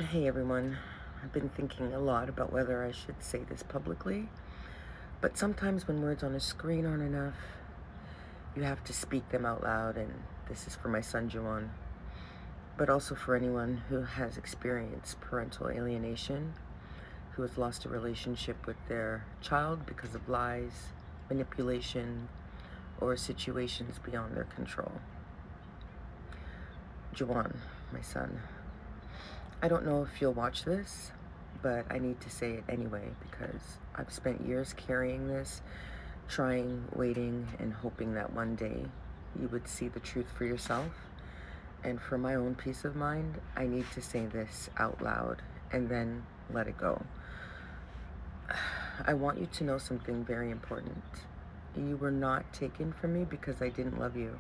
Hey everyone, I've been thinking a lot about whether I should say this publicly, but sometimes when words on a screen aren't enough, you have to speak them out loud, and this is for my son Juwon, but also for anyone who has experienced parental alienation, who has lost a relationship with their child because of lies, manipulation, or situations beyond their control. Juwon, my son, I don't know if you'll watch this, but I need to say it anyway because I've spent years carrying this, trying, waiting, and hoping that one day you would see the truth for yourself. And for my own peace of mind, I need to say this out loud and then let it go. I want you to know something very important. You were not taken from me because I didn't love you.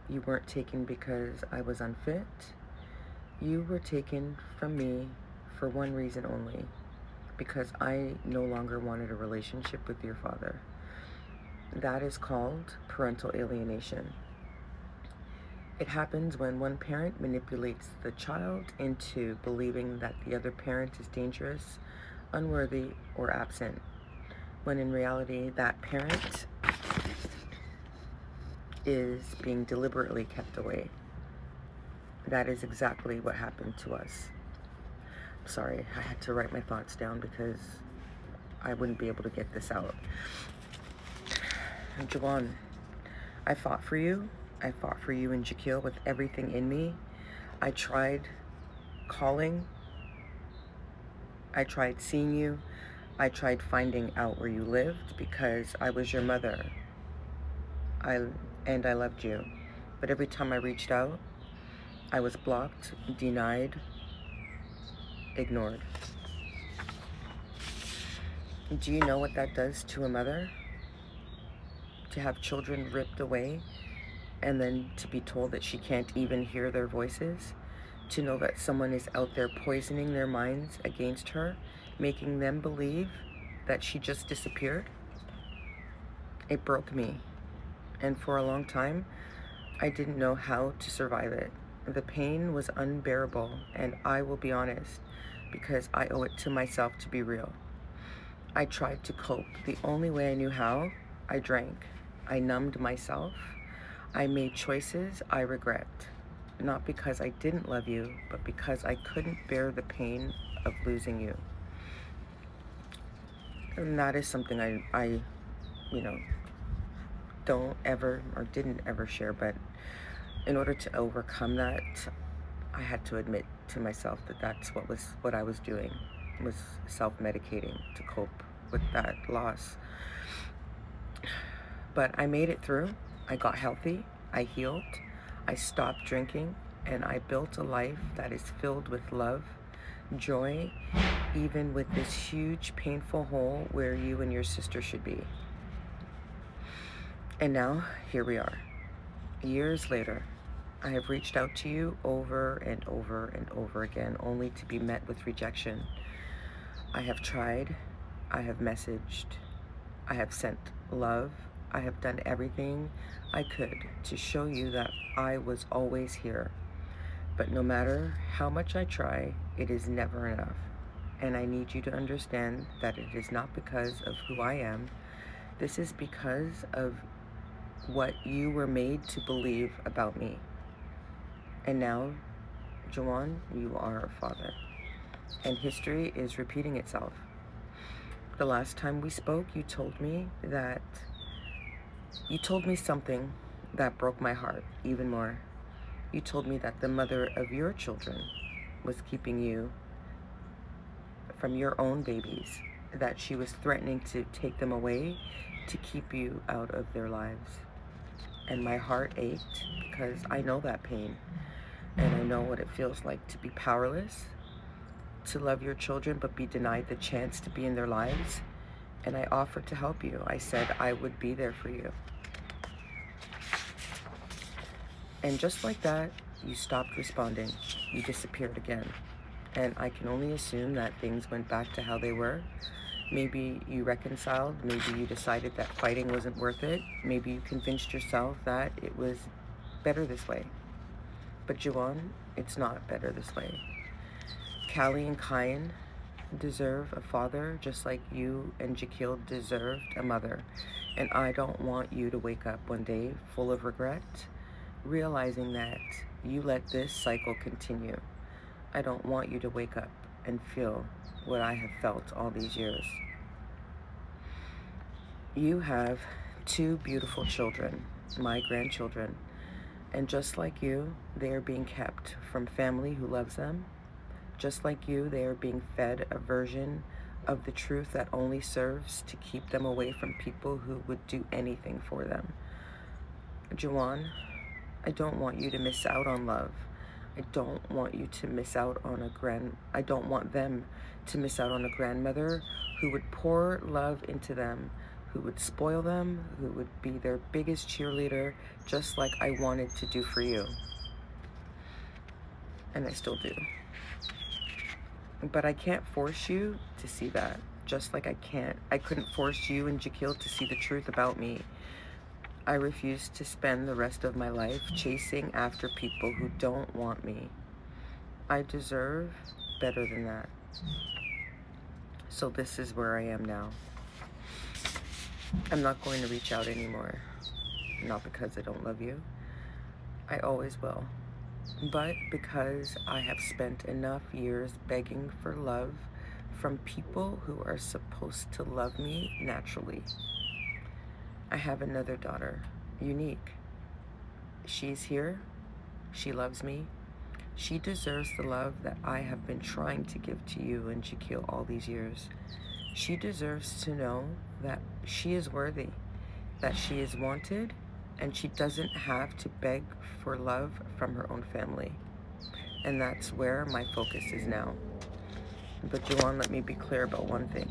You weren't taken because I was unfit. You were taken from me for one reason only, because I no longer wanted a relationship with your father. That is called parental alienation. It happens when one parent manipulates the child into believing that the other parent is dangerous, unworthy, or absent, when in reality that parent is being deliberately kept away. That is exactly what happened to us. Sorry, I had to write my thoughts down because I wouldn't be able to get this out. Juwon, I fought for you. I fought for you and Jahkeil with everything in me. I tried calling. I tried seeing you. I tried finding out where you lived because I was your mother. I loved you. But every time I reached out, I was blocked, denied, ignored. Do you know what that does to a mother? To have children ripped away and then to be told that she can't even hear their voices? To know that someone is out there poisoning their minds against her, making them believe that she just disappeared? It broke me. And for a long time, I didn't know how to survive it. The pain was unbearable, and I will be honest, because I owe it to myself to be real. I tried to cope the only way I knew how. I drank. I numbed myself. I made choices I regret. Not because I didn't love you, but because I couldn't bear the pain of losing you. And that is something I you know, don't ever or didn't ever share, but in order to overcome that, I had to admit to myself that that's what I was doing, was self-medicating to cope with that loss. But I made it through. I got healthy. I healed. I stopped drinking, and I built a life that is filled with love, joy, even with this huge painful hole where you and your sister should be. And now, here we are. Years later, I have reached out to you over and over and over again, only to be met with rejection. I have tried, I have messaged, I have sent love, I have done everything I could to show you that I was always here. But no matter how much I try, it is never enough. And I need you to understand that it is not because of who I am. This is because of what you were made to believe about me. And now, Juwon, you are a father. And history is repeating itself. The last time we spoke, you told me something that broke my heart even more. You told me that the mother of your children was keeping you from your own babies, that she was threatening to take them away to keep you out of their lives. And my heart ached because I know that pain. And I know what it feels like to be powerless, to love your children, but be denied the chance to be in their lives. And I offered to help you. I said I would be there for you. And just like that, you stopped responding. You disappeared again. And I can only assume that things went back to how they were. Maybe you reconciled. Maybe you decided that fighting wasn't worth it. Maybe you convinced yourself that it was better this way. But Juwon, it's not better this way. Callie and Kiyan deserve a father just like you and Jahkeil deserved a mother. And I don't want you to wake up one day full of regret, realizing that you let this cycle continue. I don't want you to wake up and feel what I have felt all these years. You have two beautiful children, my grandchildren, and just like you, they are being kept from family who loves them. Just like you, they are being fed a version of the truth that only serves to keep them away from people who would do anything for them. Juwon, I don't want you to miss out on love. I don't want you to miss out on I don't want them to miss out on a grandmother who would pour love into them, who would spoil them, who would be their biggest cheerleader, just like I wanted to do for you. And I still do. But I can't force you to see that, just like I couldn't force you and Jahkeil to see the truth about me. I refuse to spend the rest of my life chasing after people who don't want me. I deserve better than that. So this is where I am now. I'm not going to reach out anymore. Not because I don't love you. I always will. But because I have spent enough years begging for love from people who are supposed to love me naturally. I have another daughter, Unique. She's here. She loves me. She deserves the love that I have been trying to give to you and Jahkeil all these years. She deserves to know that she is worthy, that she is wanted, and she doesn't have to beg for love from her own family. And that's where my focus is now. But Juwon, let me be clear about one thing.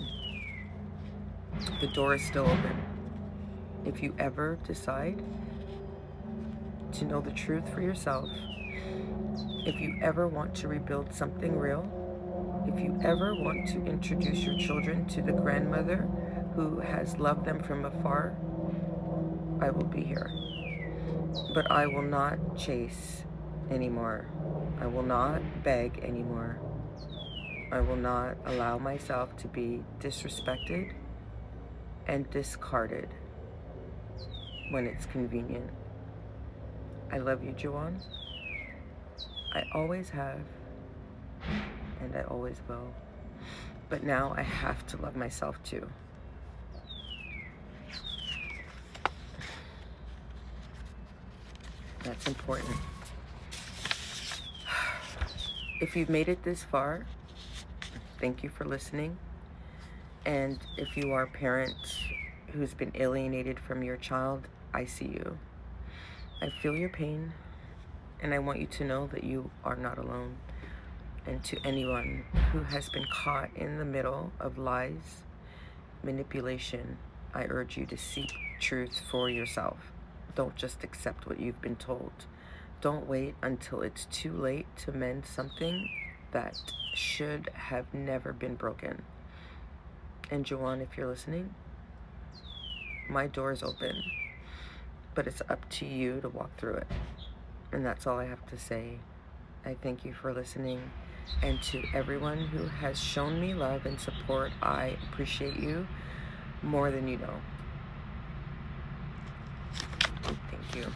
The door is still open. If you ever decide to know the truth for yourself, if you ever want to rebuild something real, if you ever want to introduce your children to the grandmother who has loved them from afar, I will be here. But I will not chase anymore. I will not beg anymore. I will not allow myself to be disrespected and discarded when it's convenient. I love you, Juwon. I always have, and I always will. But now I have to love myself too. That's important. If you've made it this far, thank you for listening. And if you are a parent who's been alienated from your child, I see you. I feel your pain, and I want you to know that you are not alone. And to anyone who has been caught in the middle of lies, manipulation, I urge you to seek truth for yourself. Don't just accept what you've been told. Don't wait until it's too late to mend something that should have never been broken. And Juwon, if you're listening, my door is open, but it's up to you to walk through it. And that's all I have to say. I thank you for listening. And to everyone who has shown me love and support, I appreciate you more than you know. Thank you.